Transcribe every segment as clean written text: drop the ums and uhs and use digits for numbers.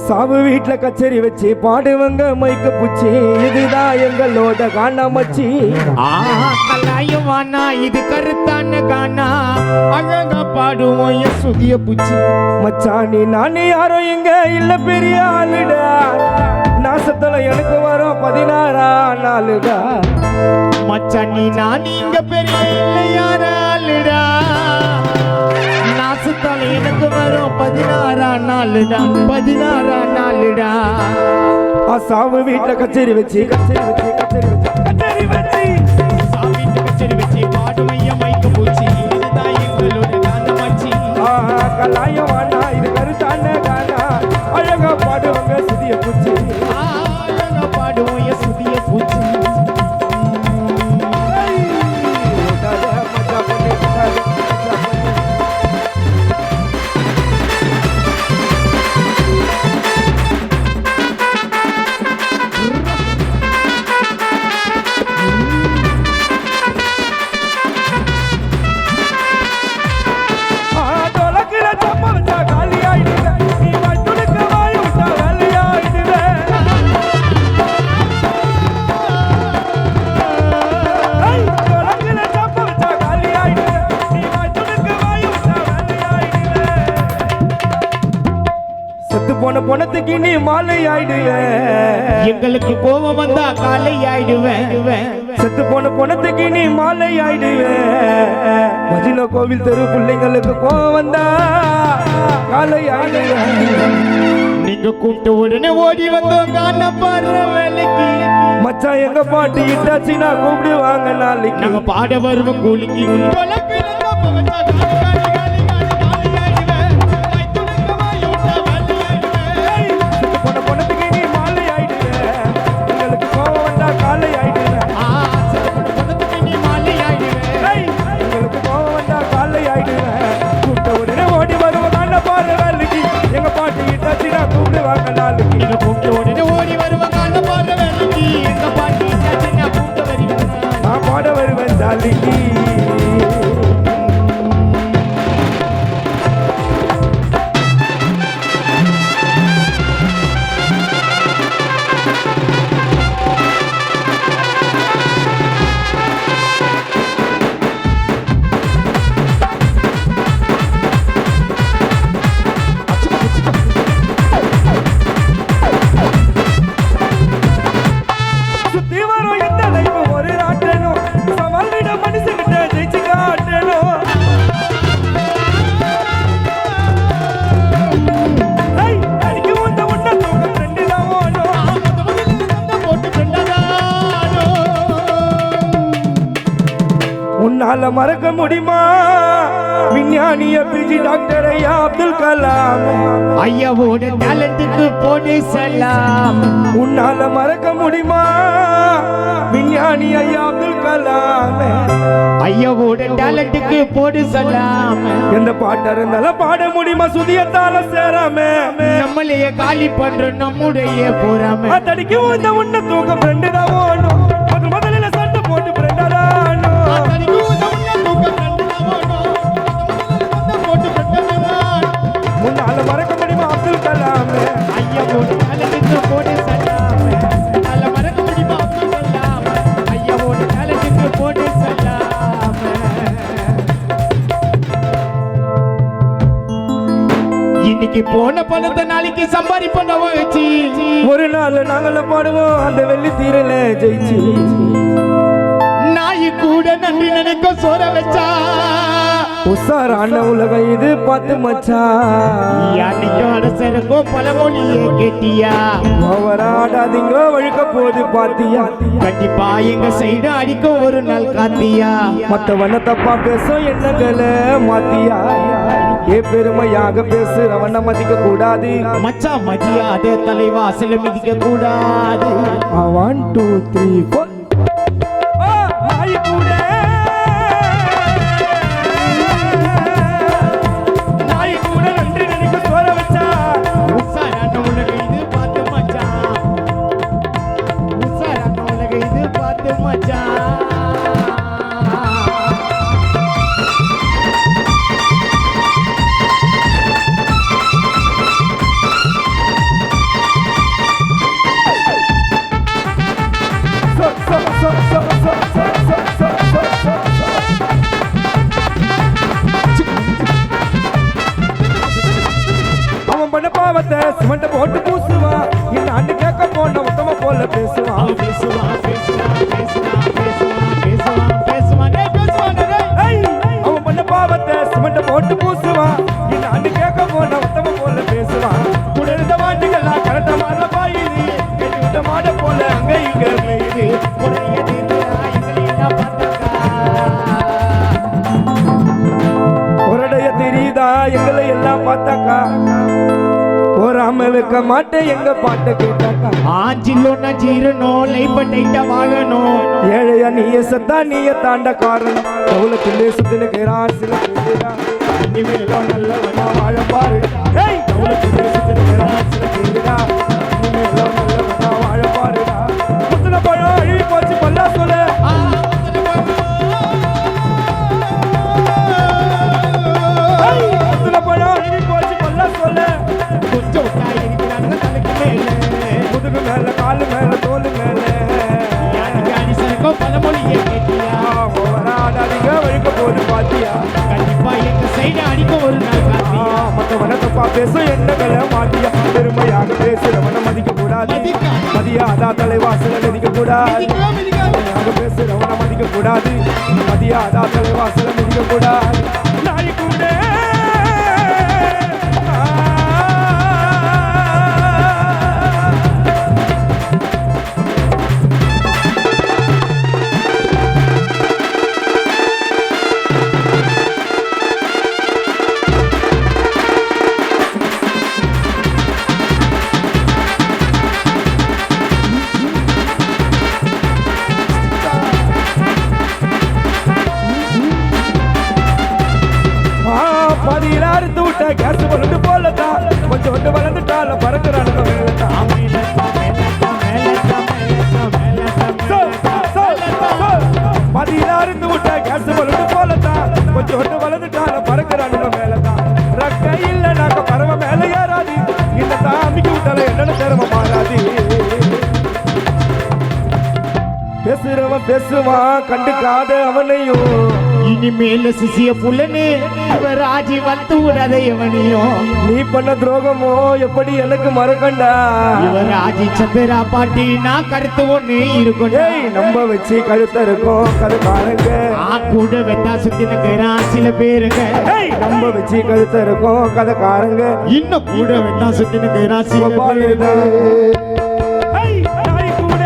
சாவு வீட்டுல கச்சேரி வச்சு பாடுவங்க மைக்க புச்சி இதுதான் எங்களோட காணாமச்சி கலாயவானா இது கருத்தான காணா அழகா பாடுவோம் என் சுதிய புச்சி மச்சானி நானே யாரோ இங்க இல்ல பெரிய ஆளுடா நாசத்துல எனக்கு வரும் 16 நாளுடா மச்சானி நான் இங்க பெரிய இல்லை யார ஆளுடா நாசத்தால எனக்கு வரும் 16 நாளுடா 16 நாளுடா சாவு வீட்டுல கச்சேரி வச்சு கச்சேரி வச்சு பாடுமைய மைக்க பூச்சி இதுதான் எங்களோட காந்தமாச்சி கலாயவானா இது கருத்தான காணா அழகா பாடுவங்க சுதிய பூச்சி அழகா பாடுவோம் என் சுதிய பூச்சி போன பொணத்துக்கு நீ மாலை ஆயிடுவேன் எங்களுக்கு கோபம் வந்தா காலை ஆயிடுவேன் செத்து போன பொணத்துக்கு நீ மாலை ஆயிடுவேன் மஜின கோவில் தெரு பிள்ளைங்களுக்கு கோபம் வந்தா காலை ஆயிடுவேன் நீங்க கூப்பிட்ட உடனே ஓடி வந்தோம் காண பாடுற வேலைக்கு மச்சான் எங்க பாட்டு இட்டாச்சு நான் கூப்பிடுவாங்க நாளைக்கு நாங்க பாட வருவோம் கூலிக்கு உன்னால மறக்க முடியுமா விஞ்ஞானிய பிஜி டாக்டர் ஐயா அப்துல் கலாம் ஐயாவோட டேலண்ட்டுக்கு போடு சலாம் உன்னால மறக்க முடியுமா விஞ்ஞானி ஐயா அப்துல் கலாம் ஐயாவோட டேலண்ட்டுக்கு போடு சலாம் எந்த பாட்டா இருந்தாலும் பாட முடியுமா சுதியத்தால சேராம நம்மளையே காலி பண்ற நம்முடைய போறாம அத்தடிக்கு இந்த உன்ன தூக்கம் ஃப்ரெண்டு தான் ஓணும் முதல்ல சண்டை போட்டு ஃப்ரெண்டா தான் முன்னால மறக்க முடியுமா அப்துல் கலாம் ஐயாவோட டேலண்ட்டுக்கு போடு சலாம் நால மறக்க முடியுமா அப்துல் கலாம் ஐயாவோட டேலண்ட்டுக்கு போடு சலாம் இன்னைக்கு போன பணத்தை நாளைக்கு சம்பாதிப்போம் வச்சு ஒரு நாள் நாங்கள பாடுவோம் அந்த வெள்ளி தீரல ஜெயிச்சு நாய் கூட நன்றி நினைக்க சோற வச்சா உசாரான உலகம் இது பார்த்து மச்சான் யானையோட செருக்கோ பழமொழியே கேட்டியா ஓவராடாதீங்க வழுக்க போது பாத்தியா கண்டிப்பா எங்க சைடு அடிக்க ஒரு நாள் காத்தியா மத்தவன தப்பா பேசும் எண்ணங்களை மாத்தியா ஏ பெருமையாக பேசுறவன மதிக்க கூடாது மச்சான் மதியாத தலைவாசல மிதிக்க கூடாது 1 2 3 4 பாவத்தை சிமெண்ட் போட்டு பூசுவான் இந்த ஆண்டு கேட்க போன உத்தம போல பேசுவான் ஏய், அவன் பண்ண பாவத்தை சிமெண்ட் போட்டு பூசுவான் இந்த ஆண்டு கேட்க போன உத்தம போல பேசுவான் கூட இருந்த மாட்டுகள்லாம் கரெக்டா மாற பாயுது கட்டி விட்ட மாட போல அங்க இங்க மேயுது ஒரடைய தெரியுதா எங்களை எல்லாம் பார்த்தாக்கா போராம வைக்க மாட்டேன் எங்க பாட்டை கேட்டாக்கா ஆஞ்சிலோன்னா ஜீரனோ லைப்பட்டைட்ட வாகனம் ஏழையா நீய சத்தா நீய தாண்ட காரணம் கவுலத்திலே சுத்தினுக்கிறான் சில பேரா இனிமேலும் நல்லவனா வாழ பாரு கவுலத்திலே சுத்தினுக்கிறான் சில பேரா இனிமேலும் நல்லவனா வாழ பாருடா முத்தின பழம் அழுவி போச்சு பல்லா சொல்ல முத்தின பழம் அழுவி போச்சு பல்லா சொல்ல கொஞ்சம் இருக்கிறாங்க தலைக்கு மேல முதுகு மேல காலு மேல தோலு மேல ஞானி சரக்கோ பழமொழியை கேட்டியா ஓவராடாதீங்க வழிக்க போது பாத்தியா கண்டிப்பா எங்க சைடு அடிக்க ஒரு நாள் காத்தியா மத்தவன தப்பா பேச எண்ணங்களை மாட்டியா பெருமையாக பேசுறவன மதிக்க கூடாது மதியாதா தலைவாசல மிதிக்க கூடாது பெருமையாக பேசுறவன மதிக்க கூடாது மதியாதா தலைவாசல மிதிக்க கூடாது நாய் கூட பதிலாறு விட்ட கேஸ் பலண்டு போலதான் கொஞ்சம் ஒன்று வளர்ந்துட்டால பறக்குறானுங்க பதிலாறு விட்ட கேஸ் பலண்டு போலதான் கொஞ்சம் ஒன்று வளர்ந்துட்டால பறக்குறானுங்க மேலதான் ரக்க இல்ல நாங்க பறவை மேல ஏறாது இந்த தாமிக்கு விட்டால என்னன்னு திறமை மாறாது பேசுறவன் பேசுவான் கண்டுக்காத அவனையும் இனிமேல சிசிய புள்ளனு ராஜி வந்து விடாத எவனையும் நீ பண்ண துரோகமோ எப்படி எனக்கு மறக்கண்டா இவர் ராஜி சந்திரா பாட்டி நான் கருத்து ஒண்ணு இருக்கும் ஏய் நம்ப வச்சு கழுத்த இருக்கும் கதை பாருங்க கூட வெத்தா சுத்தினுக்கிறான் சில பேருங்க ஏய் நம்ப வச்சு கழுத்த இருக்கும் கதைக்காரங்க இன்னும் கூட வெத்தா சுத்தினுக்கிறான் சில பாருங்க பேருங்க ஏய் நாய் கூட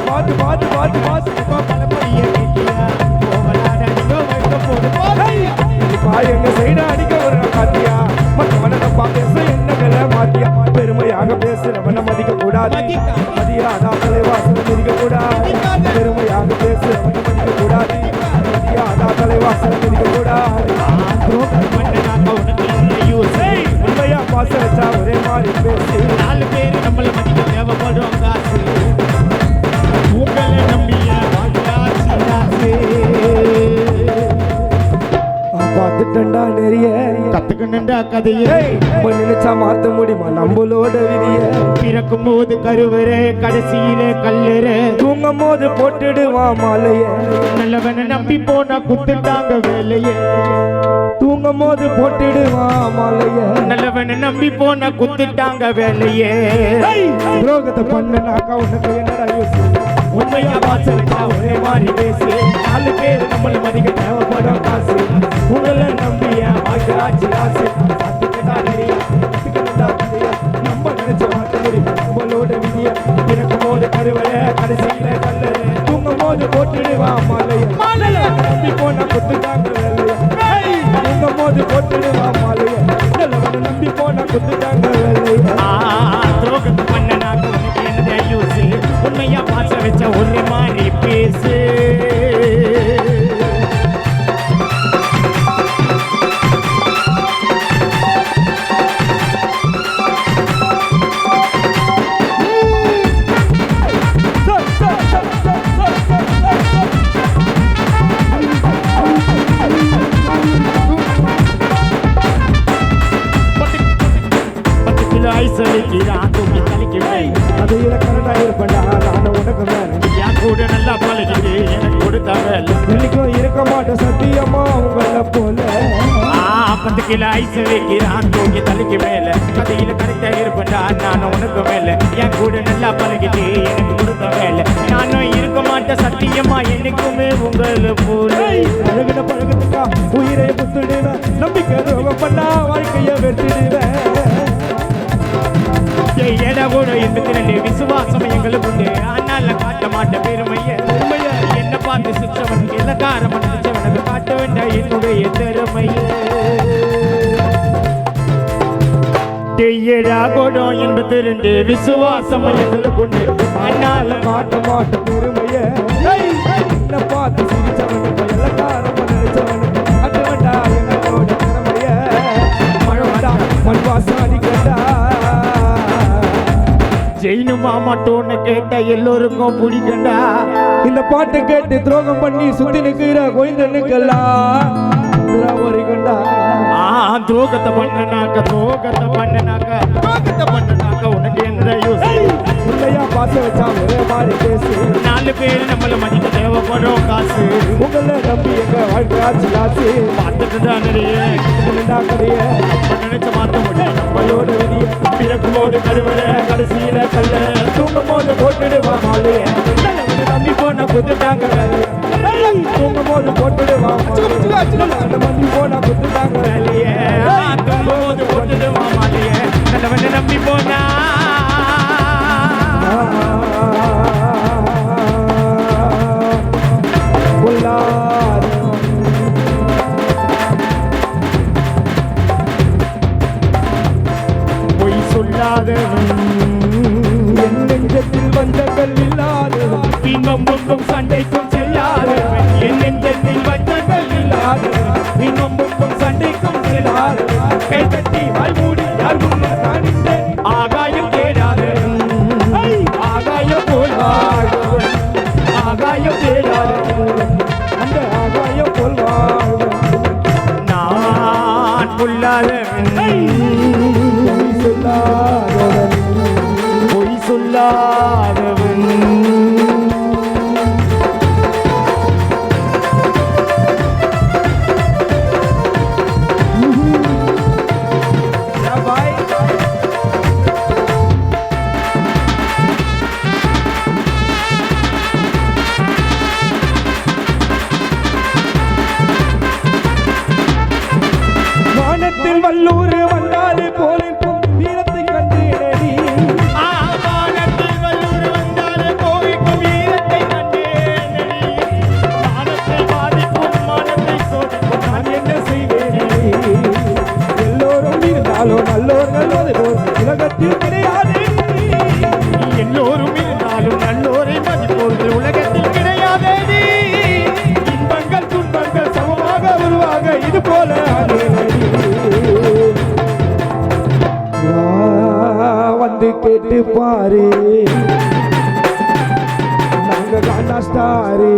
பாத்து பாத்து பாத்து பாத்து எங்க சைட அடிக்க ஒரு பாத்தியா மற்றவன தப்பா பேச என்னங்களை மாத்தியா பெருமையாக பேசுறவன மதிக்க கூடாது மதியாதா தலைவாசல மதிக்க கூடாது பெருமையாக பேசுறவன மதிக்க கூடாது மதியாதா தலைவாசல மதிக்க கூடாது உண்மையா பாச வச்சா ஒரே மாதிரி பேசு 4 பேர் நம்மள மதிக்க தேவைப்படும் காசு உங்களை நம்பிய பார்த்துட்டா நிறைய கத்துக்கணுண்டா கதையை நம்ம நினைச்சா மாத்த முடியுமா நம்மளோட விதிய பிறக்கும் போது கருவறை கடைசியில கல்லறை தூங்கும் போது போட்டுடுவான் மாலைய நல்லவனை நம்பி போனா குத்துட்டாங்க வேலையே தூங்கும் போது போட்டுடுவான் மாலைய நல்லவனை நம்பி போனா குத்துட்டாங்க வேலையே துரோகத்தை பண்ணனாக்கா உனக்கு என்னடா யூஸ் உண்மையா பாச வச்சா ஒரே மாதிரி பேசு 4 பேர் நம்மள மதிக்க தேவைப்படும் காசு உங்களை நம்பிய ஆட்சி ராசி நம்ம நினைச்ச மாத்த முடியும் நம்மளோட விதிய பிறக்கும் போது கருவறை கடைசியில கல்லறை தூங்கும் போது போட்டுடுவான் மாலைய மாலைய நம்பி போனா குத்துட்டாங்க வேலைய தூங்கும் போது போட்டுடுவான் மாலைய நல்லவனை நம்பி போனா குத்துட்டாங்க வேலைய துரோகத்தை பண்ணனா உனக்கு என்னதா யூஸ் உண்மையா பாச வச்ச ஒரே மாதிரி பேசு ஐசலிக்கிறான் தூக்கி கலிக்கிறேன் அது இலக்கணா இருப்பேன்டா நான் உனக்கு மேல என் கூட நல்லா பழகிட்டு மூக்கில ஐஸ் வைக்கிறான் தூக்கி தலைக்கு மேல கதையில கரெக்டா இருப்பேன்டா நானும் உனக்கு மேல என் கூட நல்லா பழகிட்டு எனக்கு கொடுத்த மேல நானும் இருக்க மாட்டேன் சத்தியமா என்னைக்குமே உங்களை போல பழகுன பழகுதுக்கா உயிரை குத்துடுவேன் நம்பிக்கை ரோகம் பண்ணா வாழ்க்கைய வெற்றிடுவேன் எட கூட 82 விசுவாசம் எங்களுக்கு உண்டு ஆனால காட்ட மாட்ட பெருமைய என்ன பார்த்து சிச்சவனுக்கு இலக்காரம் நினைச்சவனுக்கு காட்ட வேண்டாம் என்னுடைய திறமைய எடா கூட 82 விசுவாசம் எங்களுக்கு உண்டு ஆனால மாட்ட மாட்ட பெருமைய என்ன பார்த்து சிரிச்சவனுக்கு எல்லாரும் நினைச்சவனுக்கு அது வேண்டா எங்களோட திறமைய மழை வேண்டா மண் வாசம் அடிக்கண்டா ஜெயினு மாமா டோன்னு கேட்ட எல்லோருக்கும் பிடிக்கண்டா இந்த பாட்டை கேட்டு துரோகம் பண்ணி சுத்தி நிக்கிற கோயிந்தனுக்கெல்லாம் வரைக்கண்டா துரோகத்தை பண்ணனாக்க உனக்கு என்ன யூஸ் உள்ளையா பாச வச்சா ஒரே மாதிரி பேசு 4 பேர் நம்மள மதிக்க தேவைப்படும் காசு உங்களை நம்பி எங்க வாழ்க்கை ஆச்சு காசு பார்த்துட்டு தான் நிறைய கதைய நினைச்ச மாத்த முடியும் நம்மளோட விதிய பிறக்கும் போது கருவறை கடைசியில கல்ல தூங்கும் போது போட்டுடுவா மாலைய நம்பி போன குத்துட்டாங்க வேலைய தூங்கும் போது போட்டுடுவா நம்பி போன குத்துட்டாங்க வேலைய தூங்கும் போது போட்டுடுவா மாலைய நல்லவனை நம்பி போனா பொய் சொல்லாதவன் என் நெஞ்சத்தில் வந்தங்கள் இல்லாதவன் பின்பம் முன்பும் சண்டைக்கும் செல்லாதவன் என் நெஞ்சத்தில் வந்தங்கள் இல்லாதவன் இன்னும் முன்பும் சண்டைக்கும் செல்லாதவன் கை தட்டி வாய் மூடி யார் முன்னே காணித்தேன் ஆகாயம் தேடாதவன் ஆகாயம் போல் வாழ்பவன் ஆகாயம் தேடாதவன் அந்த ஆகாயம் போல் வாழ்வன் நான் புல்லாதவன் பொய் சொல்லாதவன் பொய் சொல்லாதவன் வானத்தில் வல்லூர் வந்தாலே போலிருக்கும் வீரத்தை கண்டேனடி வானத்தில் வல்லூர் வந்தாலே போய்க்கும் வீரத்தை கண்டேனடி வானத்தை பாதிக்கும் மானத்தை சோதிக்கும் நான் என்ன செய்வேனடி எல்லோரும் இருந்தாலும் நல்லோர் நல்லது போல் உலகத்தில் கிடையாது எல்லோரும் இருந்தாலும் நல்லோரை மதிப்போர்கள் உலகத்தில் கிடையாதேடி இன்பங்கள் துன்பங்கள் சமமாக உருவாக இது போல வந்து கேட்டு பாரு நாங்க காண்டா ஸ்டாரு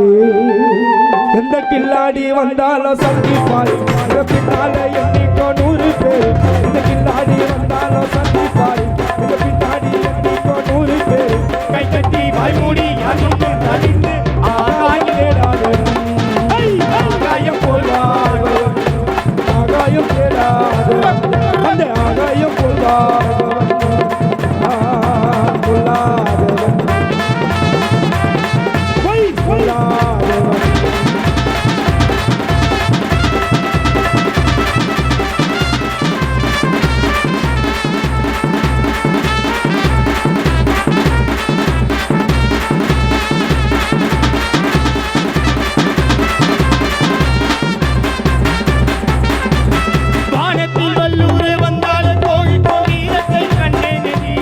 எந்த கில்லாடி வந்தாலும் சந்திப்பாரு அங்க பின்னால எண்ணிக்கோ 100 பேர் இந்த கில்லாடி வந்தாலும் சந்திப்பாரு எங்க பின்னாடி எண்ணிக்கோ 100 பேர் கை கட்டி வாய் மூடி யார் முன்னே தடிந்து ஆகாயம் போல்வார்கள் ஆகாயம் தேடாது அந்த ஆகாயம் போல்வார்கள் பொல்லாதவன் பொய் பொல்லாதவன் வானத்தில் வல்லூர் வந்தாலே போய்க்கும் வீரத்தை கண்டேனடி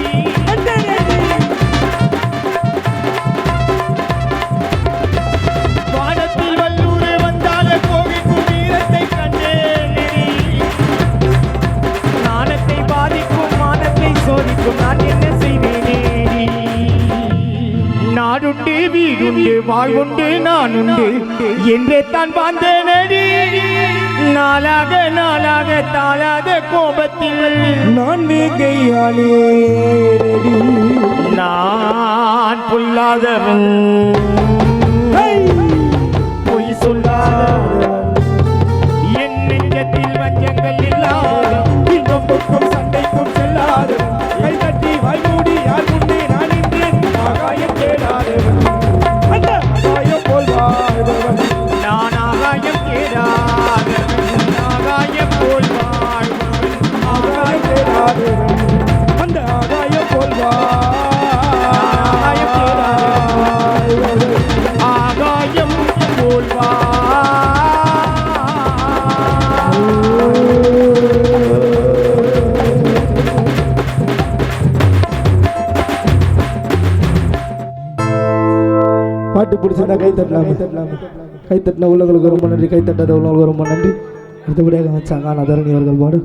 வானத்தில் வல்லூர் வந்தாலே போய்க்கும் வீரத்தை கண்டேனடி நாணத்தை பாதிக்கும் மானத்தை சோதிக்கும் நான் என்ன செய்வேனே நாடுண்டு வீடுண்டு வாழ்வுண்டு நான் உண்டு என்றே தான் வாழ்ந்தேனடி நாளாக தாளாத கோபத்தில் நான் கையாளே நான் பொல்லாதவன் பொய் சொல்லாதவன் என் நெஞ்சத்தில் வஞ்சங்கள் இல்லா பிடிச்சிருந்தா கை தட்டலாமே கை தட்டின உள்ளவங்களுக்கு ரொம்ப நன்றி, கை தட்டாத உள்ளவங்களுக்கு ரொம்ப நன்றி. அடுத்தபடியாக வச்சாங்க நான் தரணி அவர்கள் பாடு.